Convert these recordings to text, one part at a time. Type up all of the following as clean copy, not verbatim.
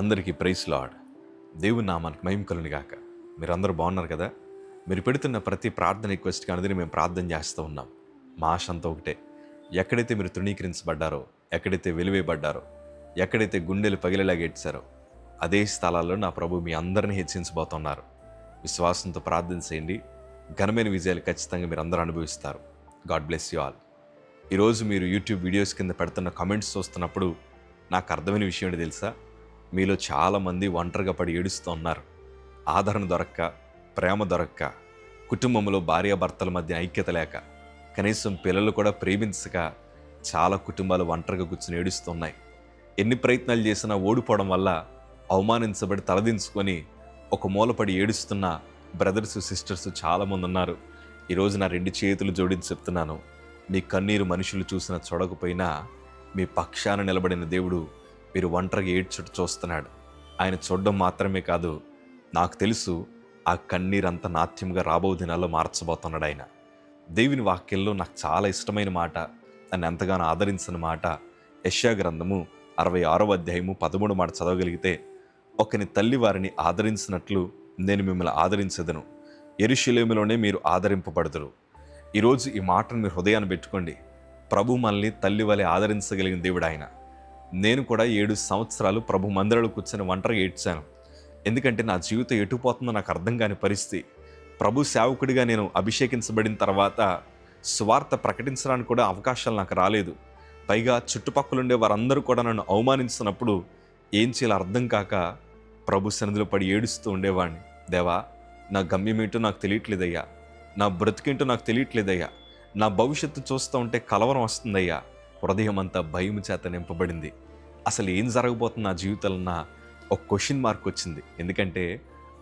అందరికీ praise lord. దేవుని నామానికి మహిమ కలుగును గాక. మీరందరూ బాగున్నారు కదా? మీరు పెడుతున్న ప్రతి ప్రార్థన రిక్వెస్ట్కి అనేది మేము ప్రార్థన చేస్తూ ఉన్నాం. మా ఆశ అంతా ఒకటే, ఎక్కడైతే మీరు తృణీకరించబడ్డారో, ఎక్కడైతే వెలివేయబడ్డారో, ఎక్కడైతే గుండెలు పగిలేలాగా ఏడ్చారో అదే స్థలాల్లో నా ప్రభు మీ అందరినీ హెచ్చించబోతున్నారు. విశ్వాసంతో ప్రార్థన చేయండి. ఘనమైన విజయాలు ఖచ్చితంగా మీరు అందరూ అనుభవిస్తారు. God bless you all. ఈరోజు మీరు యూట్యూబ్ వీడియోస్ కింద పెడుతున్న కామెంట్స్ చూస్తున్నప్పుడు నాకు అర్థమైన విషయం ఏంటి తెలుసా? మీలో చాలామంది ఒంటరిగా పడి ఏడుస్తూ ఉన్నారు. ఆదరణ దొరక్క, ప్రేమ దొరక్క, కుటుంబంలో భార్యాభర్తల మధ్య ఐక్యత లేక, కనీసం పిల్లలు కూడా ప్రేమించక చాలా కుటుంబాలు ఒంటరిగా కూర్చుని ఏడుస్తున్నాయి. ఎన్ని ప్రయత్నాలు చేసినా ఓడిపోవడం వల్ల అవమానించబడి తలదించుకొని ఒక మూలపడి ఏడుస్తున్న బ్రదర్స్ సిస్టర్స్ చాలామంది ఉన్నారు. ఈరోజు నా 2 చేతులు జోడించి చెప్తున్నాను, మీ కన్నీరు మనుషులు చూసినా చూడకపోయినా మీ పక్షాన నిలబడిన దేవుడు మీరు ఒంటరిగా ఏడ్చుట చూస్తున్నాడు. ఆయన చూడడం మాత్రమే కాదు, నాకు తెలుసు ఆ కన్నీరంతా నాట్యంగా రాబో దినాల్లో మార్చబోతున్నాడు ఆయన. దేవుని వాక్యంలో నాకు చాలా ఇష్టమైన మాట, నన్ను ఎంతగానో ఆదరించిన మాట, యెషయా గ్రంథము 66వ అధ్యాయము 13వ మాట చదవగలిగితే, ఒకని తల్లి వారిని ఆదరించినట్లు నేను మిమ్మల్ని ఆదరించదను, యెరూషలేములోనే మీరు ఆదరింపబడదురు. ఈరోజు ఈ మాటను మీరు హృదయాన్ని పెట్టుకోండి. ప్రభు మనల్ని తల్లి వలె ఆదరించగలిగిన దేవుడు ఆయన. నేను కూడా 7 సంవత్సరాలు ప్రభు మందిరంలో కూర్చొని ఒంటరిగా ఏడ్చాను. ఎందుకంటే నా జీవితం ఎటుపోతుందో నాకు అర్థం కాని పరిస్థితి. ప్రభు సేవకుడిగా నేను అభిషేకించబడిన తర్వాత సువార్త ప్రకటించడానికి కూడా అవకాశాలు నాకు రాలేదు. పైగా చుట్టుపక్కల ఉండే వారందరూ కూడా నన్ను అవమానిస్తున్నప్పుడు ఏం చేయాలో అర్థం కాక ప్రభు సన్నిధిలో పడి ఏడుస్తూ ఉండేవాడిని. దేవా, నా గమ్యం ఏంటో నాకు తెలియట్లేదయ్యా, నా బ్రతికేంటో నాకు తెలియట్లేదయ్యా, నా భవిష్యత్తు చూస్తూ ఉంటే కలవరం వస్తుందయ్యా. హృదయం అంతా భయం చేత నింపబడింది. అసలు ఏం జరగబోతుంది నా జీవితంలో ఒక క్వశ్చన్ మార్క్ వచ్చింది. ఎందుకంటే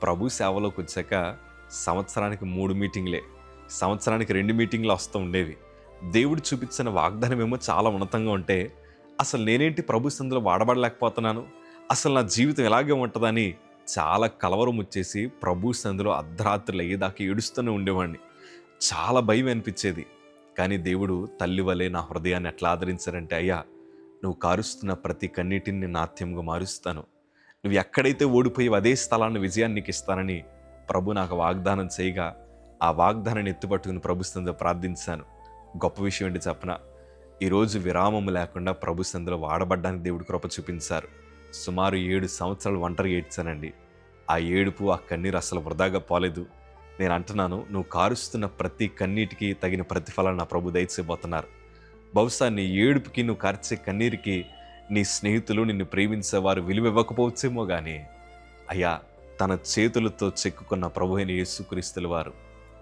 ప్రభు సేవలోకి వచ్చాక సంవత్సరానికి 3 మీటింగ్లే, సంవత్సరానికి 2 మీటింగ్లు వస్తూ ఉండేవి. దేవుడు చూపించిన వాగ్దానం ఏమో చాలా ఉన్నతంగా ఉంటే, అసలు నేనేంటి ప్రభు సందులో వాడబడలేకపోతున్నాను, అసలు నా జీవితం ఎలాగే ఉంటుందని చాలా కలవరం వచ్చేసి ప్రభు సందులో అర్ధరాత్రులు అయ్యేదాకా ఏడుస్తూనే ఉండేవాడిని. చాలా భయం అనిపించేది. కానీ దేవుడు తల్లి వలె నా హృదయాన్ని ఎట్లా ఆదరించారంటే, అయ్యా, నువ్వు కారుస్తున్న ప్రతి కన్నీటిని నేను నాట్యంగా మారుస్తాను, నువ్వు ఎక్కడైతే ఓడిపోయి అదే స్థలాన్ని విజయాన్ని నీకు ఇస్తానని ప్రభు నాకు వాగ్దానం చేయగా, ఆ వాగ్దానాన్ని ఎత్తుపట్టుకుని ప్రభు సందులో ప్రార్థించాను. గొప్ప విషయం ఏంటి చెప్పనా? ఈరోజు విరామం లేకుండా ప్రభు సందులో వాడబడ్డానికి దేవుడు కృప చూపించారు. సుమారు 7 సంవత్సరాలు ఒంటరిగా ఏడ్చానండి. ఆ ఏడుపు, ఆ కన్నీరు అసలు వృధాగా పోలేదు. నేను అంటున్నాను, నువ్వు కారుస్తున్న ప్రతి కన్నీటికి తగిన ప్రతిఫలాన్ని నా ప్రభు దయచేయబోతున్నారు. బహుశా నీ ఏడుపుకి, నువ్వు కార్చే కన్నీరికి నీ స్నేహితులు, నిన్ను ప్రేమించేవారు విలువ ఇవ్వకపోవచ్చేమో కానీ, అయ్యా, తన చేతులతో చెక్కుకున్న ప్రభు అయిన యేసుక్రీస్తుల వారు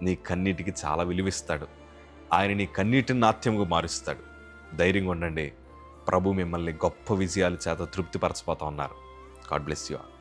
నీ కన్నీటికి చాలా విలువిస్తాడు. ఆయన నీ కన్నీటిని నాట్యంగా మారుస్తాడు. ధైర్యంగా ఉండండి. ప్రభు మిమ్మల్ని గొప్ప విజయాల చేత తృప్తిపరచబోతా ఉన్నారు. God bless you all.